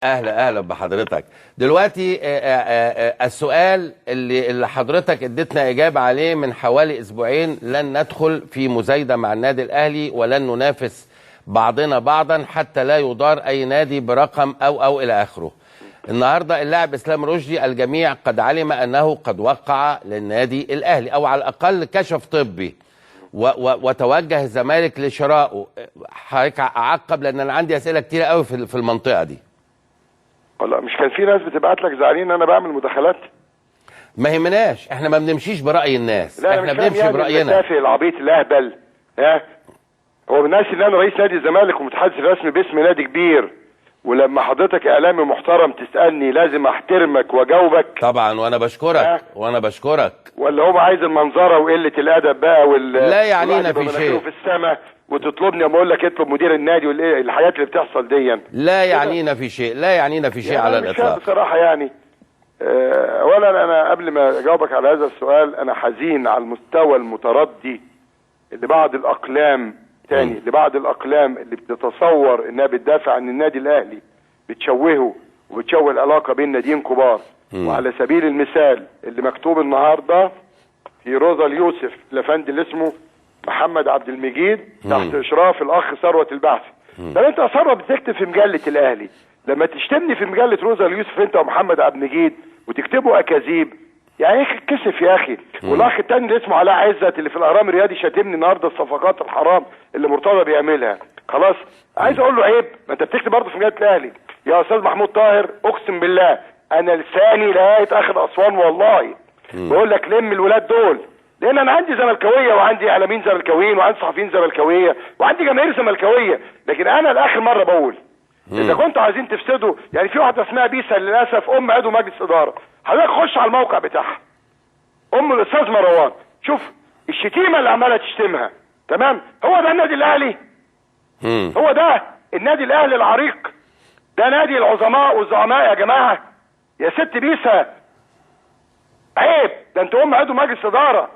اهلا بحضرتك. دلوقتي السؤال اللي حضرتك اديتنا اجابه عليه من حوالي اسبوعين، لن ندخل في مزايده مع النادي الاهلي ولن ننافس بعضنا بعضا حتى لا يضار اي نادي برقم او الى اخره. النهارده اللاعب اسلام رشدي الجميع قد علم انه قد وقع للنادي الاهلي، او على الاقل كشف طبي وتوجه الزمالك لشرائه. حضرتك اعقب لان انا عندي اسئله كتيره قوي في المنطقه دي. والله مش كان في ناس بتبعت لك زعلانين ان انا بعمل مداخلات؟ ما يهمناش، احنا ما بنمشيش برأي الناس، لا احنا بنمشي يعني برأينا. التافه العبيط الاهبل هو الناس اللي انا رئيس نادي الزمالك ومتحدث رسمي باسم نادي كبير، ولما حضرتك اعلامي محترم تسالني لازم احترمك واجاوبك طبعا، وانا بشكرك ولا هو عايز المنظره وقله الادب بقى لا يعنينا في شيء في السماء وتطلبني اما اقول لك اطلب مدير النادي والحاجات اللي بتحصل دي لا يعنينا في شيء، يعني على الاطلاق بصراحه. يعني اولا انا قبل ما اجاوبك على هذا السؤال انا حزين على المستوى المتردي اللي بعض الاقلام لبعض الاقلام اللي بتتصور انها بتدافع عن النادي الاهلي بتشوهه وبتشوه العلاقه بين ناديين كبار. وعلى سبيل المثال اللي مكتوب النهارده في روزا اليوسف الافندي اللي اسمه محمد عبد المجيد تحت اشراف الاخ ثروت البحثي. طب انت يا ثروت بتكتب في مجله الاهلي، لما تشتمني في مجله روزا اليوسف انت ومحمد عبد المجيد وتكتبوا اكاذيب، يعني ايه كسف يا اخي؟ والاخ الثاني اللي اسمه علاء عزت اللي في الاهرام الرياضي شاتمني النهارده الصفقات الحرام اللي مرتضى بيعملها. خلاص عايز اقول له عيب، ما انت بتكتب برضه في مجله الاهلي. يا استاذ محمود طاهر اقسم بالله انا لساني لغايه اخر اسوان والله بقول لك لم الولاد دول، لان انا عندي زملكاويه وعندي اعلاميين زملكاويين وعندي صحفيين زملكاويه وعندي جماهير زملكاويه، لكن انا لاخر مره بقول اذا كنتوا عايزين تفسدوا، يعني في واحده اسمها بيسا للاسف ام عضو مجلس اداره، حضرتك خش على الموقع بتاعها ام الاستاذ مروان شوف الشتيمه اللي عماله تشتمها. تمام؟ هو ده النادي الاهلي؟ هو ده النادي الاهلي العريق؟ ده نادي العظماء والزعماء يا جماعه. يا ست بيسا عيب، ده انت ام عضو مجلس اداره،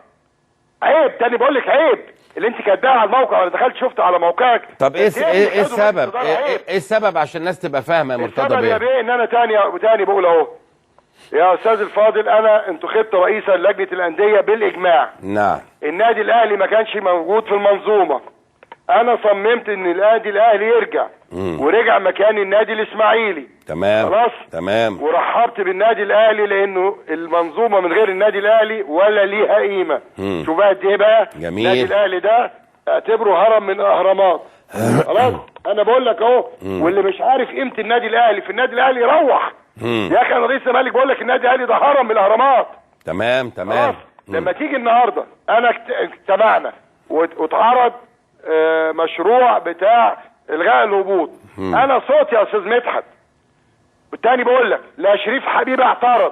عيب. تاني بقول لك عيب اللي انت كاتباها على الموقع وانا دخلت شفت على موقعك. طب ايه السبب؟ ايه السبب عشان الناس تبقى فاهمه يا مرتضى بيه؟ السبب يا بيه ان انا تاني بقول اهو يا استاذ الفاضل، انا انتخبت رئيسا لجنه الانديه بالاجماع. نعم. النادي الاهلي ما كانش موجود في المنظومه، انا صممت ان النادي الاهلي يرجع ورجع مكان النادي الاسماعيلي. تمام خلاص تمام. ورحبت بالنادي الاهلي لانه المنظومه من غير النادي الاهلي ولا ليها قيمه. شوف بقى قد ايه بقى جميل. النادي الاهلي ده اعتبره هرم من الاهرامات. خلاص انا بقول لك اهو، واللي مش عارف قيمه النادي الاهلي في النادي الاهلي يروح. يا اخي انا رئيس الزمالك بقول لك النادي الاهلي ده هرم من الاهرامات. تمام. لما تيجي النهارده انا اجتمعنا واتعرض مشروع بتاع الغاء الهبوط، انا صوتي يا استاذ مدحت. بالتاني بقول لك لا شريف حبيب اعترض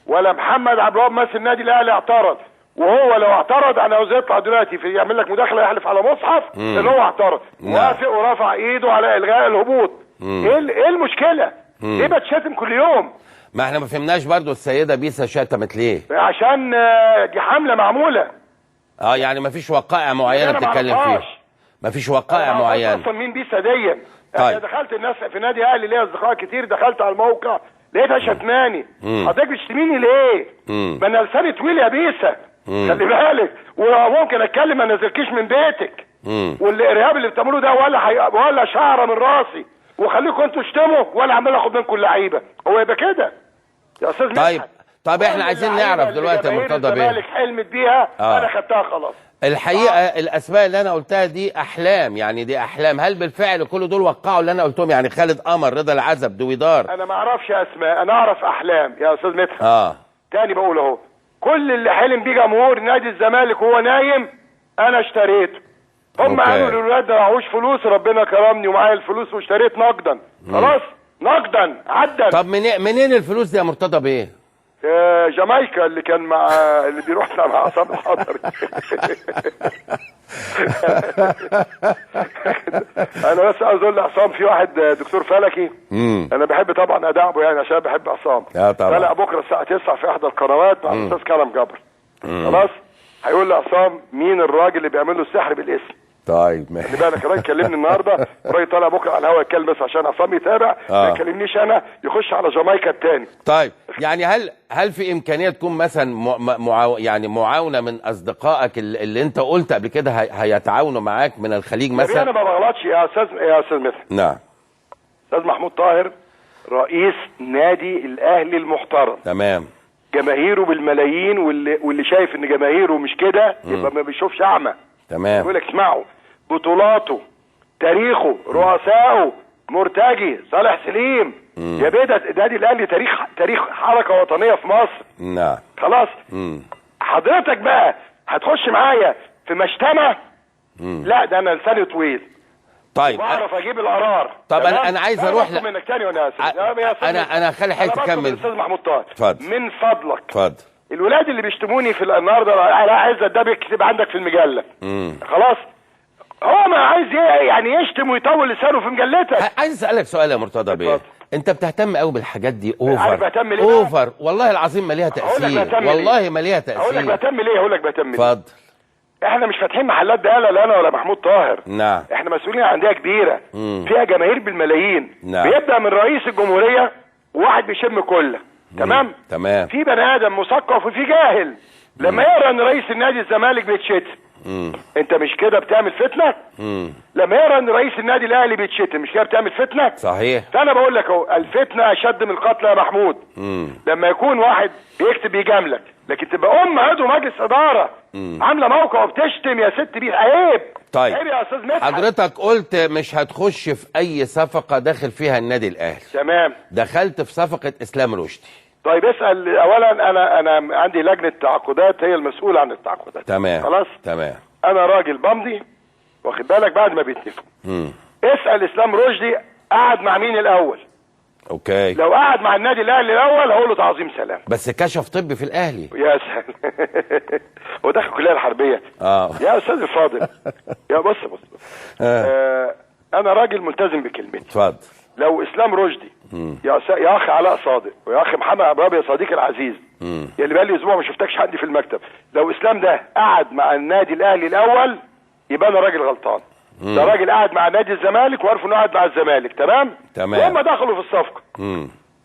ولا محمد عبد الوهاب ممثل النادي الاهلي اعترض، وهو لو اعترض انا عاوز يطلع دلوقتي يعمل لك مداخله يحلف على مصحف ان هو اعترض وافق ورفع ايده على الغاء الهبوط. ايه المشكله؟ ليه بتشتم كل يوم؟ ما احنا ما فهمناش برضو السيده بيسا شتمت ليه؟ عشان دي حمله معموله. يعني ما فيش وقائع معينه بتتكلم فيها؟ ما فيش وقائع معينه. اصلا مين بيسا دي؟ طيب. انا دخلت الناس في نادي اهلي ليا اصدقاء كتير، دخلت على الموقع لقيتها شتماني. حضرتك بتشتميني ليه؟ ما انا لساني طويل يا بيسا، خلي بالك، وممكن اتكلم ما انزلكيش من بيتك. والارهاب اللي بتعملوه ده ولا شعره من راسي، وخليكم انتوا تشتموا ولا عمال اخد منكم اللعيبه. هو يبقى كده يا استاذ؟ طب احنا عايزين نعرف دلوقتي يا مرتضى بيه. الزمالك حلمت بيها انا خدتها خلاص. الحقيقه الاسماء اللي انا قلتها دي احلام، يعني دي احلام. هل بالفعل كل دول وقعوا اللي انا قلتهم؟ يعني خالد قمر، رضا العزب، دويدار. انا ما اعرفش اسماء، انا اعرف احلام يا استاذ مدحت. تاني بقول اهو، كل اللي حلم بيه جمهور نادي الزمالك وهو نايم انا اشتريته. هم قالوا للولاد ما معهوش فلوس، ربنا كرمني ومعايا الفلوس واشتريت نقدا. خلاص نقدا عدل. طب منين الفلوس دي يا مرتضى بيه؟ جامايكا اللي كان مع اللي بيروح مع عصام الحضري. انا بس عاوز اقول لعصام في واحد دكتور فلكي، انا بحب طبعا ادعبه يعني عشان بحب عصام. طلع بكره الساعه 9 في احدى القنوات مع الاستاذ كرم جبر. خلاص هيقول لعصام مين الراجل اللي بيعمل له السحر بالاسم. طيب خلي بالك الراجل كلمني النهارده، الراجل طالع بكره على الهواء يتكلم بس عشان عصام يتابع، ما يكلمنيش انا، يخش على جامايكا التاني. طيب يعني هل في امكانيه تكون مثلا يعني معاونه من اصدقائك اللي انت قلت قبل كده هيتعاونوا معاك من الخليج مثلا؟ انا ما بغلطش يا استاذ مدحت. نعم. استاذ محمود طاهر رئيس نادي الاهلي المحترم، تمام. جماهيره بالملايين، واللي شايف ان جماهيره مش كده يبقى ما بيشوفش اعمى. تمام. بيقول لك اسمعوا، بطولاته، تاريخه، رؤسائه، مرتجي، صالح سليم، يا بيدة النادي الاهلي تاريخ حركه وطنيه في مصر. نعم. خلاص. حضرتك بقى هتخش معايا في مشتمه؟ لا ده انا لساني طويل. طيب بعرف اجيب القرار. طب انا عايز اروح منك تاني وانا اسف. انا خلي حضرتك تكمل. استاذ محمود طاهر، اتفضل من فضلك. اتفضل. الولاد اللي بيشتموني في النهارده على عزت ده بيكتب عندك في المجله. خلاص، هو ما عايز يعني يشتم ويطول لسانه في مجلتك. عايز اسالك سؤال يا مرتضى بيه، انت بتهتم قوي بالحاجات دي اوفر؟ بهتم ليه؟ اوفر والله العظيم ما ليها تاثير، والله ما ليها تاثير. هقول لك بهتم ليه، هقول لك بهتم ليه. اتفضل. احنا مش فاتحين محلات بقاله لا انا ولا محمود طاهر. نعم. احنا مسؤولين عن انديه كبيره فيها جماهير بالملايين. نعم. بيبدا من رئيس الجمهوريه وواحد بيشم كله. تمام. تمام. في بني ادم مثقف وفي جاهل لما يقرا ان رئيس النادي الزمالك بيتشتم، انت مش كده بتعمل فتنه؟ لما يقرا ان رئيس النادي الاهلي بيتشتم، مش كده بتعمل فتنه؟ صحيح. فانا بقول لك اهو، الفتنه اشد من القتل يا محمود. لما يكون واحد بيكتب يجاملك، لكن تبقى عضو مجلس اداره عامله موقع وبتشتم، يا ست بيه عيب. طيب عيب يا استاذ مدحت. حضرتك قلت مش هتخش في اي صفقه داخل فيها النادي الاهلي. تمام. دخلت في صفقه اسلام رشدي. طيب اسال اولا، انا عندي لجنه تعاقدات هي المسؤوله عن التعاقدات. تمام. خلاص. تمام. انا راجل بمضي، واخد بالك، بعد ما بيتفقوا. اسال اسلام رشدي قعد مع مين الاول. اوكي. لو قعد مع النادي الاهلي الاول هقول له تعظيم سلام. بس كشف طبي في الاهلي. يا سلام. هو داخل الكليه الحربيه. يا استاذ الفاضل. يا بص. انا راجل ملتزم بكلمتي. اتفضل. لو اسلام رشدي يا اخ علاء صادق ويا اخ محمد ابراهيم يا صديقي العزيز، يا اللي بقالي اسبوع ما شفتكش عندي في المكتب، لو اسلام ده قعد مع النادي الاهلي الاول يبقى انا راجل غلطان. ده راجل قعد مع نادي الزمالك وعرفوا انه قعد مع الزمالك. تمام. وهم دخلوا في الصفقه.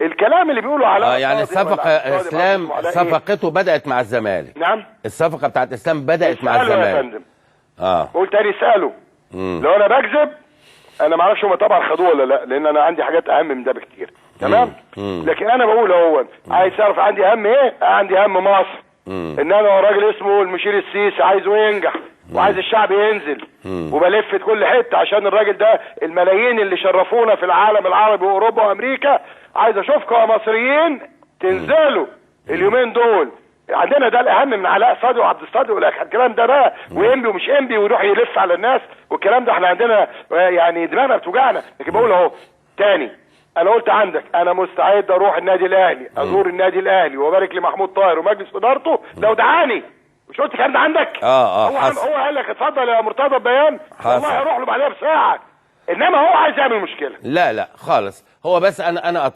الكلام اللي بيقولوا على يعني الصفقه اسلام صفقته بدات مع الزمالك. نعم. الصفقه بتاعت اسلام بدات مع الزمالك. يا فندم. قول تاني اساله. لو انا بكذب انا ما اعرفش هم طبعا خدوه ولا لا، لان انا عندي حاجات اهم من ده بكتير. تمام. لكن انا بقول اهو، عايز تعرف عندي اهم ايه؟ عندي هم مصر. ان انا راجل اسمه المشير السيسي عايزه ينجح وعايز الشعب ينزل، وبلف في كل حته عشان الراجل ده الملايين اللي شرفونا في العالم العربي واوروبا وامريكا، عايز اشوفكم يا مصريين تنزلوا اليومين دول. عندنا ده الاهم من علاء صادق وعبد الصادق والكلام ده بقى، وانبي ومش انبي ويروح يلف على الناس والكلام ده. احنا عندنا يعني دماغنا بتوجعنا. لكن بقول اهو تاني، انا قلت عندك انا مستعد اروح النادي الاهلي، ازور النادي الاهلي وابارك لمحمود طاهر ومجلس ادارته لو دعاني. مش قلت الكلام ده عندك؟ هو قال لك اتفضل يا مرتضى بيان، والله هروح له بعدها بساعه. انما هو عايز يعمل مشكله. لا خالص. هو بس انا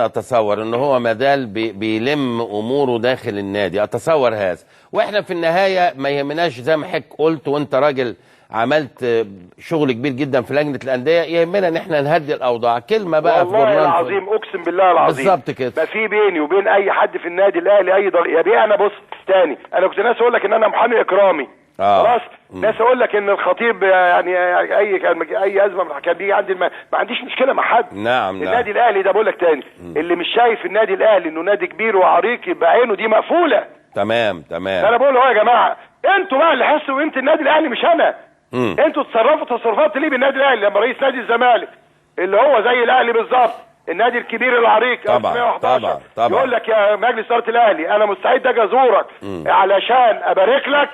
اتصور ان هو مازال بيلم اموره داخل النادي، اتصور هذا. واحنا في النهايه ما يهمناش زي ما حضرتك قلت، وانت راجل عملت شغل كبير جدا في لجنه الانديه، يهمنا ان احنا نهدي الاوضاع. كلمه بقى في والله العظيم اقسم بالله العظيم بالظبط كده. ما في بيني وبين اي حد في النادي الاهلي اي يا بيه. انا بص تاني، انا كنت ناس اقول لك ان انا محامي اكرامي. خلاص. ناس اقول لك ان الخطيب يعني اي ازمه كان بيجي عندي ما عنديش مشكله مع حد. نعم. النادي الاهلي ده بقول لك تاني، اللي مش شايف النادي الاهلي انه نادي كبير وعريق يبقى عينه دي مقفوله. تمام. انا بقول اهو يا جماعه، انتوا بقى اللي حسوا قيمه النادي الاهلي مش انا. انتوا تصرفوا تصرفات ليه بالنادي الاهلي لما رئيس نادي الزمالك اللي هو زي الاهلي بالظبط، النادي الكبير العريق طبعا يقول لك يا مجلس اداره الاهلي انا مستعد اجي ازورك علشان ابارك لك،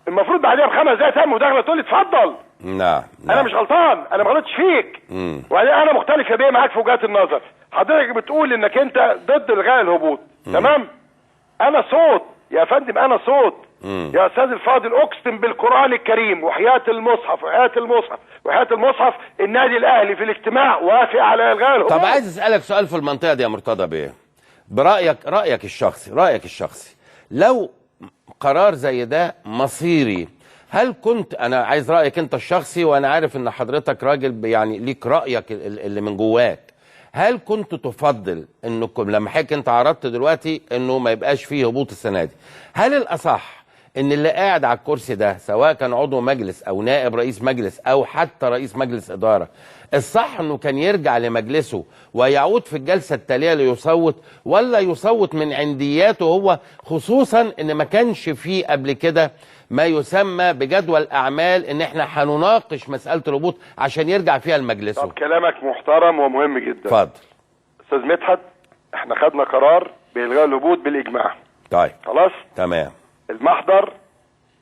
المفروض بعدها ب5 دقايق تم مداخله تقول لي اتفضل. نعم. انا مش غلطان، انا ما غلطتش فيك. وبعدين انا مختلف يا بيه معاك في وجهات النظر. حضرتك بتقول انك انت ضد الغاء الهبوط. تمام. انا صوت يا فندم، انا صوت. يا استاذ الفاضل اقسم بالقران الكريم وحياه المصحف وحياه المصحف النادي الاهلي في الاجتماع وافق على الغاء الهبوط. طب عايز اسالك سؤال في المنطقه دي يا مرتضى بيه، رايك الشخصي لو قرار زي ده مصيري، هل كنت، انا عايز رايك انت الشخصي وانا عارف ان حضرتك راجل يعني ليك رايك اللي من جواك، هل كنت تفضل انكم لما حضرتك انت عرضت دلوقتي انه ما يبقاش فيه هبوط السنه دي، هل الاصح ان اللي قاعد على الكرسي ده سواء كان عضو مجلس او نائب رئيس مجلس او حتى رئيس مجلس اداره، الصح انه كان يرجع لمجلسه ويعود في الجلسه التاليه ليصوت، ولا يصوت من عندياته هو، خصوصا ان ما كانش فيه قبل كده ما يسمى بجدول اعمال ان احنا هنناقش مساله الهبوط عشان يرجع فيها لمجلسه؟ طب كلامك محترم ومهم جدا. اتفضل. استاذ مدحت، احنا خدنا قرار بإلغاء الهبوط بالإجماع. طيب خلاص؟ تمام. المحضر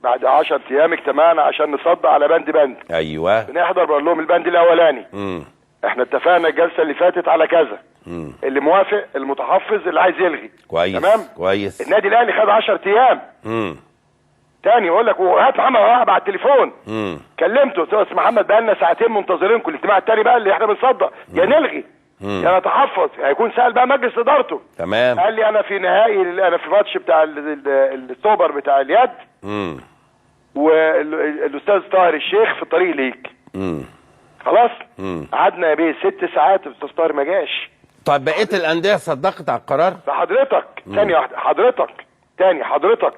بعد 10 ايام اجتمعنا عشان نصدق على بند. ايوه. بنحضر بقول لهم البند الاولاني. احنا اتفقنا الجلسه اللي فاتت على كذا. اللي موافق، المتحفظ، اللي عايز يلغي. كويس. تمام؟ كويس. النادي الاهلي خد 10 ايام. تاني اقول لك، وهات محمد وهاب على التليفون. كلمته قلت له استاذ محمد بقى لنا ساعتين منتظرينكم، الاجتماع التاني بقى اللي احنا بنصدق يا نلغي يا نتحفظ. هيكون سأل بقى مجلس ادارته. تمام. قال لي انا في نهائي، انا في ماتش بتاع السوبر بتاع اليد، والاستاذ طاهر الشيخ في الطريق ليك. خلاص. قعدنا يا بيه 6 ساعات، الاستاذ طاهر ما جاش. طيب بقيه الانديه صدقت على القرار؟ حضرتك ثانيه واحده، حضرتك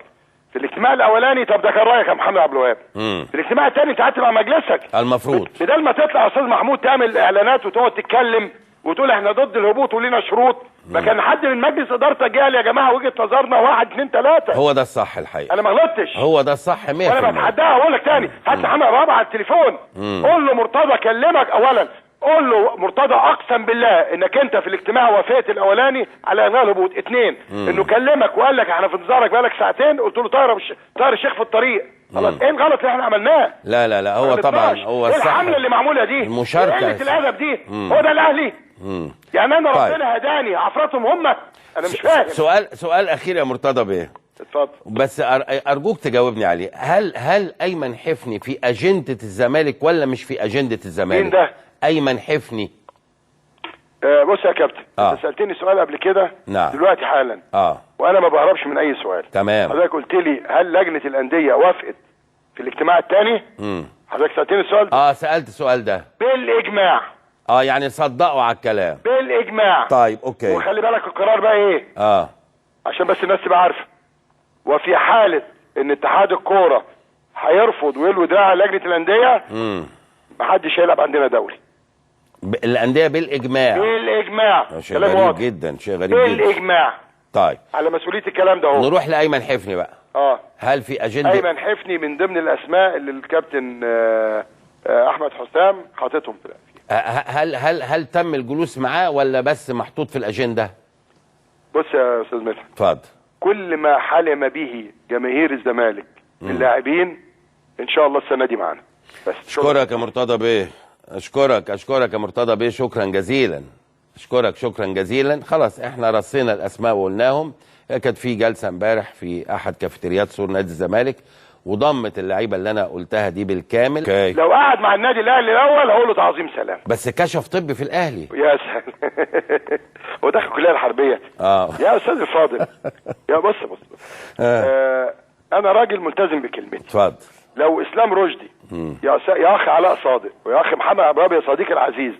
في الاجتماع الاولاني، طب ده كان رايك يا محمد عبد الوهاب. في الاجتماع الثاني انت قعدت مع مجلسك المفروض، بدل ما تطلع يا استاذ محمود تعمل اعلانات وتقعد تتكلم وتقول احنا ضد الهبوط ولينا شروط، ما كان حد من مجلس ادارتك قال يا جماعه وجهه نظرنا 1 2 3. هو ده الصح الحقيقه. انا ما غلطتش. هو ده الصح 100%. وانا بتحداها واقول لك تاني، هات محمد بابا على التليفون، قول له مرتضى كلمك. اولا قول له مرتضى اقسم بالله انك انت في الاجتماع وافقت الاولاني على الغاء الهبوط. 2 انه كلمك وقال لك احنا في انتظارك بقالك ساعتين، قلت له طاهر الشيخ في الطريق. خلاص. ايه الغلط اللي احنا عملناه؟ لا هو طبعا هو ايه الصح. الحمله اللي معموله دي؟ المشاركه، قله الادب دي. هو ده الاهلي؟ يعني انا طيب. ربنا هداني عفرتهم هم؟ انا مش فاهم. سؤال اخير يا مرتضى بيه، اتفضل. بس ارجوك تجاوبني عليه. هل ايمن حفني في اجنده الزمالك ولا مش في اجنده الزمالك؟ مين ده؟ ايمن حفني. بص يا كابتن، انت سالتني سؤال قبل كده. نعم. دلوقتي حالا. وانا ما بهربش من اي سؤال. تمام. حضرتك قلت لي هل لجنه الانديه وافقت في الاجتماع الثاني؟ حضرتك سالتني السؤال ده. سالت السؤال ده بالاجماع. يعني صدقوا على الكلام بالاجماع. طيب اوكي. وخلي بالك القرار بقى ايه؟ عشان بس الناس تبقى عارفه. وفي حاله ان اتحاد الكوره هيرفض ويلوي دراع لجنه الانديه، محدش هيلعب عندنا دولي. الانديه بالاجماع. شيء غريب واضح جدا، شيء غريب جدا. بالاجماع. طيب على مسؤوليه الكلام ده اهو. نروح لايمن حفني بقى. هل في اجنده؟ ايمن حفني من ضمن الاسماء اللي الكابتن احمد حسام حاططهم في هل تم الجلوس معاه ولا بس محطوط في الاجنده؟ بص يا استاذ مدحت، اتفضل. كل ما حلم به جماهير الزمالك اللاعبين ان شاء الله السنه دي معانا. بس اشكرك يا مرتضى بيه، اشكرك يا مرتضى بيه، شكرا جزيلا. شكرا جزيلا. خلاص احنا رصينا الاسماء وقلناهم. كانت في جلسه امبارح في احد كافيتريات سور نادي الزمالك وضمت اللعيبه اللي انا قلتها دي بالكامل. لو قعد مع النادي الاهلي الاول هقول له تعظيم سلام. بس كشف طبي في الاهلي. يا سلام. هو داخل الكليه الحربيه. يا استاذ الفاضل. يا بص. انا راجل ملتزم بكلمتي. اتفضل. لو اسلام رشدي يا اخ علاء صادق ويا اخ محمد عبد الوهاب يا صديقي العزيز،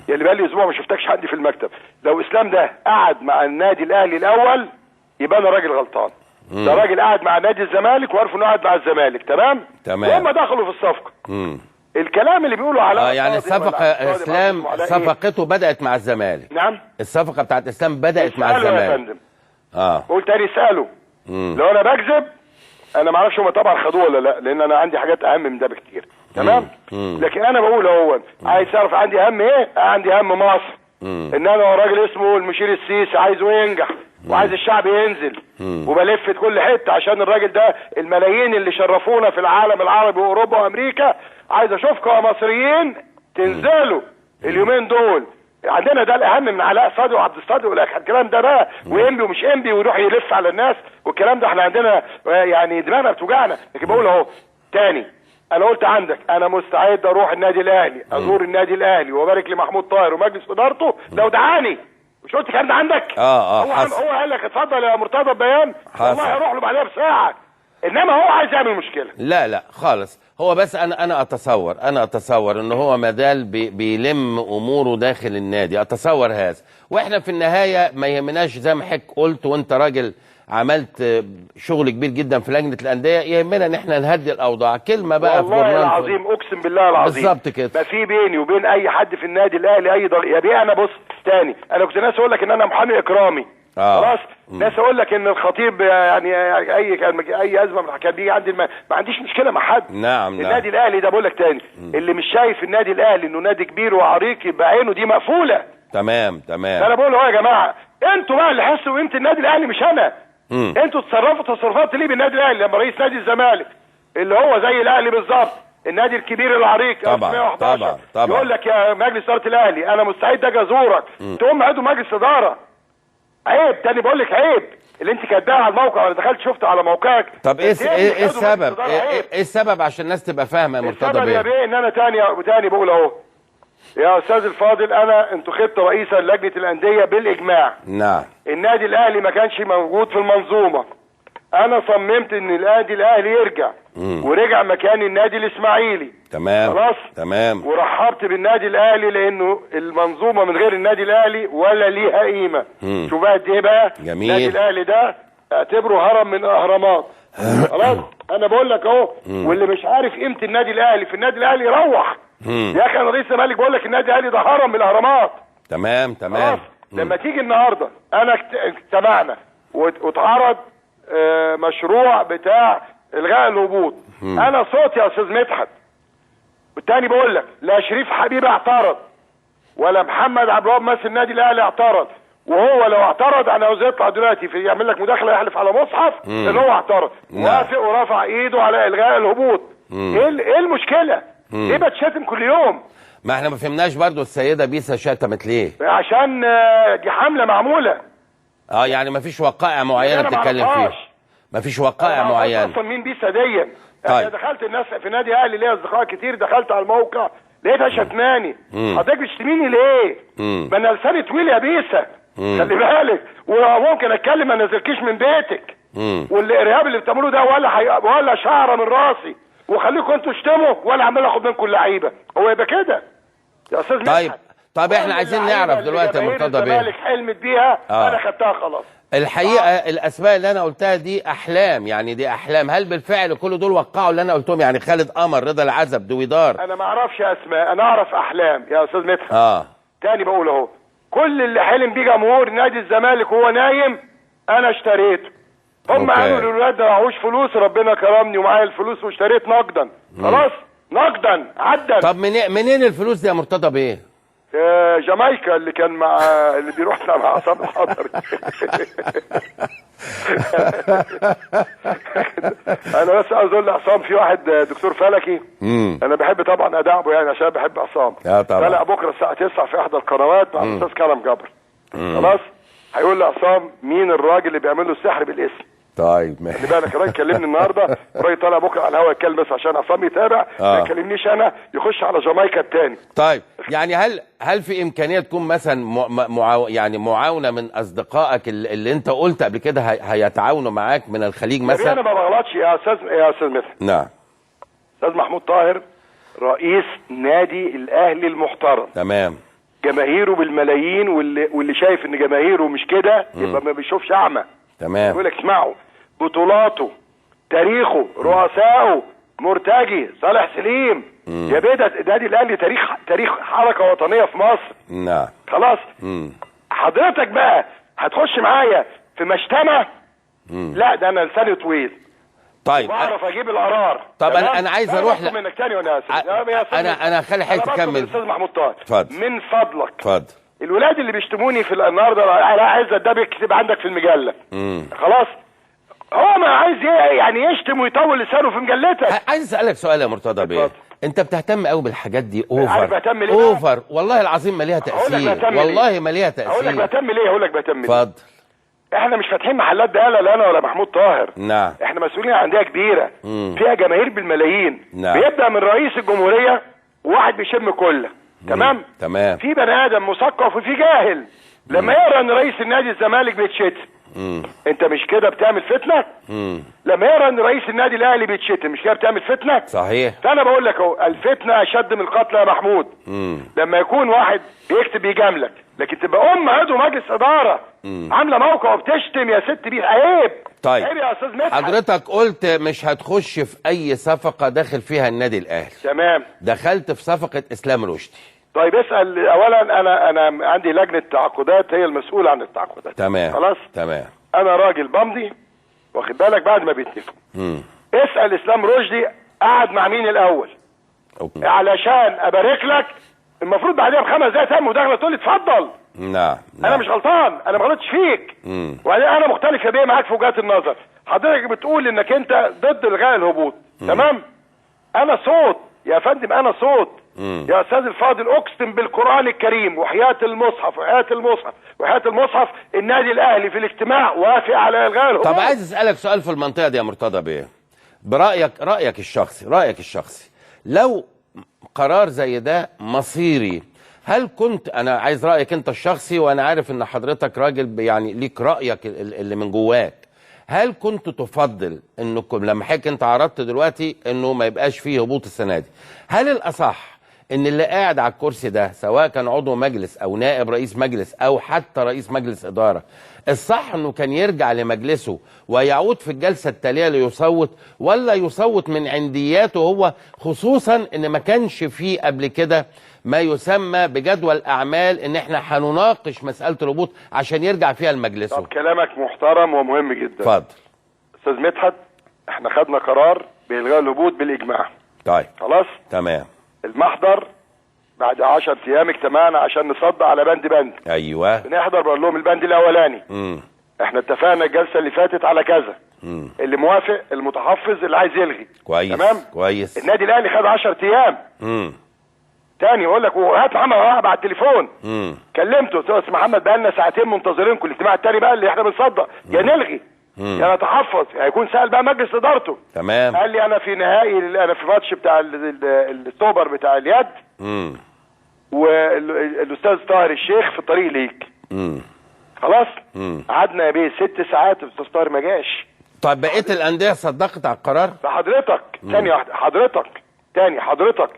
يا اللي بقالي اسبوع ما شفتكش عندي في المكتب، لو اسلام ده قعد مع النادي الاهلي الاول يبقى انا راجل غلطان. ده راجل قعد مع نادي الزمالك وعرفوا انه قعد مع الزمالك. تمام. وهم دخلوا في الصفقه. الكلام اللي بيقولوا على يعني الصفقه اسلام صفقته بدات مع الزمالك. نعم. الصفقه بتاعت اسلام بدات مع الزمالك. يا فندم. قول تاني اساله. لو انا بكذب انا ما اعرفش هم طبعا خدوه ولا لا، لان انا عندي حاجات اهم من ده بكتير. تمام. لكن انا بقول اهو عايز تعرف عندي اهم ايه؟ عندي اهم مصر. ان انا راجل اسمه المشير السيسي عايزه ينجح وعايز الشعب ينزل وبلف في كل حته عشان الراجل ده الملايين اللي شرفونا في العالم العربي واوروبا وامريكا، عايز اشوفكم يا مصريين تنزلوا اليومين دول. عندنا ده الاهم من علاء صادق وعبد الصادق والكلام ده بقى وانبي ومش انبي ويروح يلف على الناس والكلام ده. احنا عندنا يعني دماغنا بتوجعنا. لكن بقول اهو تاني، انا قلت عندك انا مستعد اروح النادي الاهلي ازور النادي الاهلي وابارك لمحمود طاهر ومجلس ادارته لو دعاني. مش قلت الكلام ده عندك؟ هو قال لك اتفضل يا مرتضى بيان، والله هروح له بعدها بساعه. انما هو عايز يعمل مشكله. لا لا خالص، هو بس انا اتصور ان هو مازال بيلم اموره داخل النادي، اتصور هذا. واحنا في النهايه ما يهمناش زي ما حضرتك قلت، وانت راجل عملت شغل كبير جدا في لجنه الانديه، يهمنا ان احنا نهدي الاوضاع. كلمه بقى والله العظيم اقسم بالله العظيم بالظبط كده، ما في بيني وبين اي حد في النادي الاهلي اي ضغط. يا بيه انا بص تاني، انا كنت ناس اقول لك ان انا محامي اكرامي خلاص، ناس اقول لك ان الخطيب يعني اي ازمه من الحكايات دي عندي ما عنديش مشكله مع حد. نعم النادي الاهلي ده بقول لك تاني، اللي مش شايف النادي الاهلي انه نادي كبير وعريق يبقى عينه دي مقفوله. تمام. انا بقول اهو يا جماعه، انتوا بقى اللي حسوا قيمه النادي الاهلي مش انا. انتوا تصرفوا تصرفات ليه بالنادي الاهلي لما رئيس نادي الزمالك اللي هو زي الاهلي بالظبط، النادي الكبير العريق طبعا يقول لك يا مجلس اداره الاهلي انا مستعد اجي ازورك، تقوم عضو مجلس اداره. عيب تاني بقول لك، عيب اللي انت كاتباها على الموقع، انا دخلت شفته على موقعك. طب ايه السبب؟ ايه السبب عشان الناس تبقى فاهمه يا مرتضى بيه؟ السبب يا بيه ان انا تاني بقول اهو يا استاذ الفاضل، انا انتخبت رئيسا لجنه الانديه بالاجماع. نعم. النادي الاهلي ما كانش موجود في المنظومه، انا صممت ان النادي الاهلي يرجع ورجع مكان النادي الاسماعيلي. تمام خلاص تمام. ورحبت بالنادي الاهلي لانه المنظومه من غير النادي الاهلي ولا ليها قيمه. شوف قد ايه بقى جميل. النادي الاهلي ده اعتبره هرم من الاهرامات. خلاص انا بقول لك اهو، واللي مش عارف قيمه النادي الاهلي في النادي الاهلي يروح. يا اخي انا رئيس الزمالك بقول لك النادي الاهلي ده هرم من الاهرامات. تمام. لما تيجي النهارده انا اجتمعنا واتعرض مشروع بتاع الغاء الهبوط، انا صوتي يا استاذ مدحت، والتاني بقول لك لا شريف حبيب اعترض ولا محمد عبد الوهاب ماسك النادي الاهلي اعترض، وهو لو اعترض انا عاوز يطلع دلوقتي في يعمل لك مداخله يحلف على مصحف ان هو اعترض، وافق ورفع ايده على الغاء الهبوط. ايه المشكله؟ ليه بتشتم كل يوم؟ ما احنا ما فهمناش برضو السيده بيسا شتمت ليه؟ عشان دي حمله معموله. يعني ما فيش وقائع معينه بتتكلم فيها؟ ما فيش وقائع معينه اصلا مين بيسا دي؟ طيب. انا دخلت الناس في نادي اهلي ليا اصدقاء كتير، دخلت على الموقع لقيتها شتماني. حضرتك بتشتميني ليه؟ ما انا لساني طويل يا بيسا، خلي بالك، وممكن اتكلم ما نزلكيش من بيتك. والارهاب اللي بتعملوه ده ولا شعره من راسي، وخليكم انتوا تشتموا ولا عمال اخد منكم اللعيبه، هو يبقى كده يا استاذ مدحت. طب احنا عايزين نعرف دلوقتي يا مرتضى بيه، الزمالك حلمت بيها انا خدتها خلاص. الحقيقه الاسماء اللي انا قلتها دي احلام، يعني دي احلام. هل بالفعل كل دول وقعوا اللي انا قلتهم؟ يعني خالد قمر، رضا العزب، دويدار. انا ما اعرفش اسماء، انا اعرف احلام يا استاذ مدحت. تاني بقول اهو، كل اللي حلم بيه جمهور نادي الزمالك وهو نايم انا اشتريته. هم قالوا للولاد ده معهوش فلوس، ربنا كرمني ومعايا الفلوس واشتريت نقدا. خلاص نقدا عدا. طب منين الفلوس دي يا مرتضى بيه؟ جامايكا اللي كان مع اللي بيروح مع عصام الحضري. انا بس عاوز اقول لعصام في واحد دكتور فلكي، انا بحب طبعا ادعبه يعني عشان بحب عصام. طالع بكره الساعه 9 في احدى القنوات مع الاستاذ كرم جبر. خلاص هيقول لعصام مين الراجل اللي بيعمل له السحر بالاسم. طيب ماشي. خلي بالك الراجل كلمني النهارده، الراجل طالع بكره على الهواء يتكلم بس عشان عصام يتابع، ما يكلمنيش انا، يخش على جامايكا الثاني. طيب يعني هل في امكانيه تكون مثلا يعني معاونه من اصدقائك اللي انت قلت قبل كده هيتعاونوا معاك من الخليج مثلا؟ انا ما بغلطش يا استاذ مدحت. نعم. استاذ محمود طاهر رئيس نادي الاهلي المحترم. تمام. جماهيره بالملايين، واللي شايف ان جماهيره مش كده يبقى ما بيشوفش اعمى. تمام. يقول لك اسمعوا بطولاته، تاريخه، رؤسائه، مرتجي، صالح سليم. يا بيه النادي الاهلي تاريخ حركه وطنيه في مصر. نعم. خلاص. حضرتك بقى هتخش معايا في مشتمه؟ لا ده انا لساني طويل. طيب بعرف اجيب القرار. طب انا عايز اروح منك تاني وانا اسف. انا خلي حضرتك تكمل. استاذ محمود طاهر اتفضل من فضلك. اتفضل. الولاد اللي بيشتموني في النهارده على عزت ده بيكتب عندك في المجله. خلاص هو ما عايز يعني يشتم ويطول لسانه في مجلتك. عايز اسالك سؤال يا مرتضى بيه، انت بتهتم قوي بالحاجات دي اوفر. بهتم ليه؟ اوفر والله العظيم ما ليها تاثير، والله ما ليها تاثير. اقول لك بهتم ليه، اقول لك بهتم ليه. اتفضل. احنا مش فاتحين محلات بقاله لا انا ولا محمود طاهر. نعم. احنا مسؤولين عن انديه كبيره فيها جماهير بالملايين. نعم. بيبدا من رئيس الجمهوريه وواحد بيشم كله. تمام. تمام. في بني ادم مثقف وفي جاهل. لما يقرا ان رئيس النادي الزمالك بيتشتم انت مش كده بتعمل فتنه؟ لما يرى ان رئيس النادي الاهلي بيتشتم مش كده بتعمل فتنه؟ صحيح. فانا بقول لك اهو الفتنه اشد من القتل يا محمود. لما يكون واحد بيكتب يجاملك، لكن تبقى عضو مجلس اداره عامله موقع وبتشتم يا ست بيه، عيب. طيب عيب يا استاذ مدحت. حضرتك قلت مش هتخش في اي صفقه داخل فيها النادي الاهلي. تمام. دخلت في صفقه اسلام رشدي. طيب اسال اولا، انا عندي لجنه تعاقدات هي المسؤوله عن التعاقدات. تمام. خلاص. تمام. انا راجل بمضي، واخد بالك، بعد ما بيتفقوا. اسال اسلام رشدي قعد مع مين الاول. أوكي. علشان ابارك لك المفروض بعدها ب5 دقايق تم مداخله تقول لي اتفضل. نعم. انا مش غلطان، انا ما غلطتش فيك. وبعدين انا مختلف يا بيه معاك في وجهات النظر. حضرتك بتقول انك انت ضد الغاء الهبوط. تمام. انا صوت يا فندم، انا صوت. يا استاذ الفاضل اقسم بالقران الكريم وحياه المصحف وحياه المصحف النادي الاهلي في الاجتماع وافق على الغاء الهبوط. طب عايز اسالك سؤال في المنطقه دي يا مرتضى بيه، رايك الشخصي لو قرار زي ده مصيري، هل كنت، انا عايز رايك انت الشخصي وانا عارف ان حضرتك راجل يعني ليك رايك اللي من جواك، هل كنت تفضل انكم لما حضرتك انت عرضت دلوقتي انه ما يبقاش فيه هبوط السنه دي، هل الاصح ان اللي قاعد على الكرسي ده سواء كان عضو مجلس او نائب رئيس مجلس او حتى رئيس مجلس اداره، الصح انه كان يرجع لمجلسه ويعود في الجلسه التاليه ليصوت، ولا يصوت من عندياته هو، خصوصا ان ما كانش فيه قبل كده ما يسمى بجدول اعمال ان احنا هنناقش مساله الهبوط عشان يرجع فيها لمجلسه؟ طب كلامك محترم ومهم جدا. اتفضل. استاذ مدحت، احنا خدنا قرار بالغاء الهبوط بالاجماع. طيب خلاص. تمام. المحضر بعد 10 ايام اجتمعنا عشان نصدق على بند. ايوه. بنحضر بقول لهم البند الاولاني. احنا اتفقنا الجلسه اللي فاتت على كذا. اللي موافق، المتحفظ، اللي عايز يلغي. كويس. تمام. كويس. النادي الاهلي خد 10 ايام. تاني اقول لك، وهات محمد وهاب على التليفون. كلمته قلت له يا محمد بقى لنا ساعتين منتظرينكم، الاجتماع التاني بقى اللي احنا بنصدق يا نلغي يا نتحفظ. هيكون سأل بقى مجلس ادارته. تمام. قال لي انا في ماتش بتاع السوبر بتاع اليد. والاستاذ طاهر الشيخ في الطريق ليك. خلاص. قعدنا يا بيه 6 ساعات الاستاذ طاهر ما جاش. طب بقيه الانديه صدقت على القرار؟ فحضرتك ثانيه واحده، حضرتك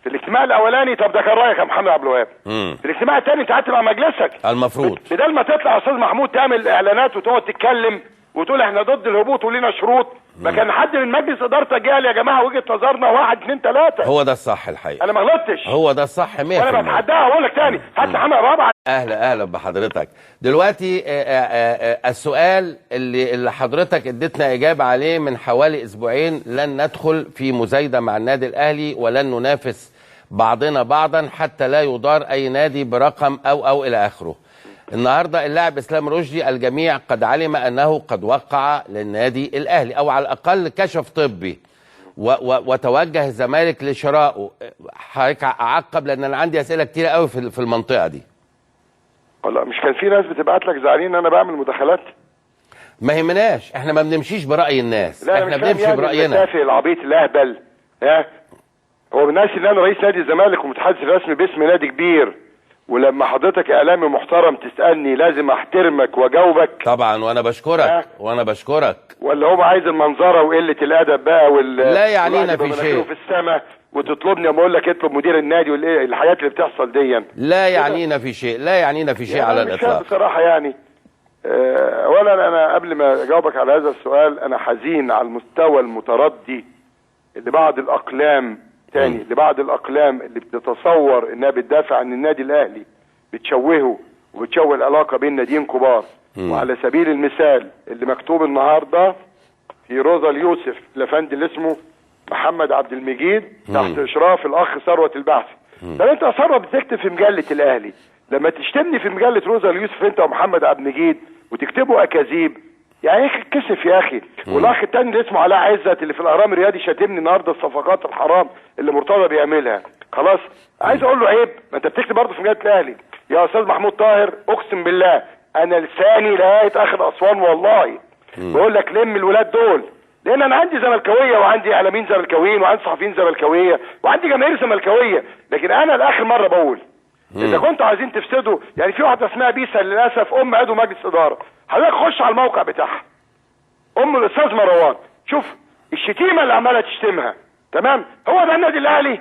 في الاجتماع الاولاني، طب ده كان رايك يا محمد عبد الوهاب. في الاجتماع الثاني انت قعدت مع مجلسك المفروض، بدل ما تطلع يا استاذ محمود تعمل اعلانات وتقعد تتكلم وتقول احنا ضد الهبوط ولينا شروط، ما كان حد من مجلس ادارتك قال يا جماعه وجهه نظرنا 1 2 3. هو ده الصح الحقيقه. انا ما غلطتش. هو ده الصح 100%. وانا بتحداها واقول لك تاني، هات محمد رابع. اهلا بحضرتك. دلوقتي السؤال اللي حضرتك اديتنا اجابه عليه من حوالي اسبوعين، لن ندخل في مزايده مع النادي الاهلي ولن ننافس بعضنا بعضا حتى لا يضار اي نادي برقم او الى اخره. النهارده اللاعب اسلام رشدي الجميع قد علم انه قد وقع للنادي الاهلي، او على الاقل كشف طبي وتوجه الزمالك لشرائه. حضرتك اعقب لان انا عندي اسئله كتيره قوي في المنطقه دي. والله مش كان في ناس بتبعت لك زعلانين ان انا بعمل مداخلات؟ ما يهمناش، احنا ما بنمشيش براي الناس، لا احنا بنمشي براينا. التافه العبيط الاهبل هو الناس اللي انا رئيس نادي الزمالك ومتحدث رسمي باسم نادي كبير، ولما حضرتك اعلامي محترم تسالني لازم احترمك واجاوبك. طبعا وانا بشكرك. ولا هو عايز المنظره وقله الادب بقى لا يعنينا في شيء في السماء وتطلبني اقول لك اطلب مدير النادي والحاجات اللي بتحصل دي. لا يعنينا في شيء، على الاطلاق بصراحه يعني. اولا انا قبل ما اجاوبك على هذا السؤال، انا حزين على المستوى المتردي اللي بعض الاقلام اللي بتتصور انها بتدافع عن النادي الاهلي بتشوهه وبتشوه العلاقه بين ناديين كبار. وعلى سبيل المثال اللي مكتوب النهارده في روزا اليوسف الافندي اللي اسمه محمد عبد المجيد تحت اشراف الاخ ثروت البحثي. طب انت يا ثروت بتكتب في مجله الاهلي، لما تشتمني في مجله روزا اليوسف انت ومحمد عبد المجيد وتكتبوا اكاذيب، يعني كسف يا اخي. والاخ الثاني اللي اسمه علاء عزت اللي في الاهرام الرياضي شاتمني النهارده الصفقات الحرام اللي مرتضى بيعملها. خلاص. عايز اقول له عيب، ما انت بتكتب برضه في مجله الاهلي. يا استاذ محمود طاهر اقسم بالله انا لساني لغايه اخر اسوان والله. بقول لك لم الولاد دول، لان انا عندي زملكاويه وعندي اعلاميين زملكاويين وعندي صحفيين زملكاويه وعندي جماهير زملكاويه، لكن انا لاخر مره بقول اذا كنتوا عايزين تفسدوا، يعني في واحده اسمها بيسا للاسف عضو مجلس اداره حضرتك خش على الموقع بتاعها ام الاستاذ مروان، شوف الشتيمه اللي عماله تشتمها. تمام، هو ده النادي الاهلي؟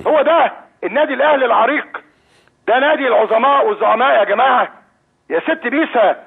هو ده النادي الاهلي العريق؟ ده نادي العظماء والزعماء يا جماعه. يا ست بيسا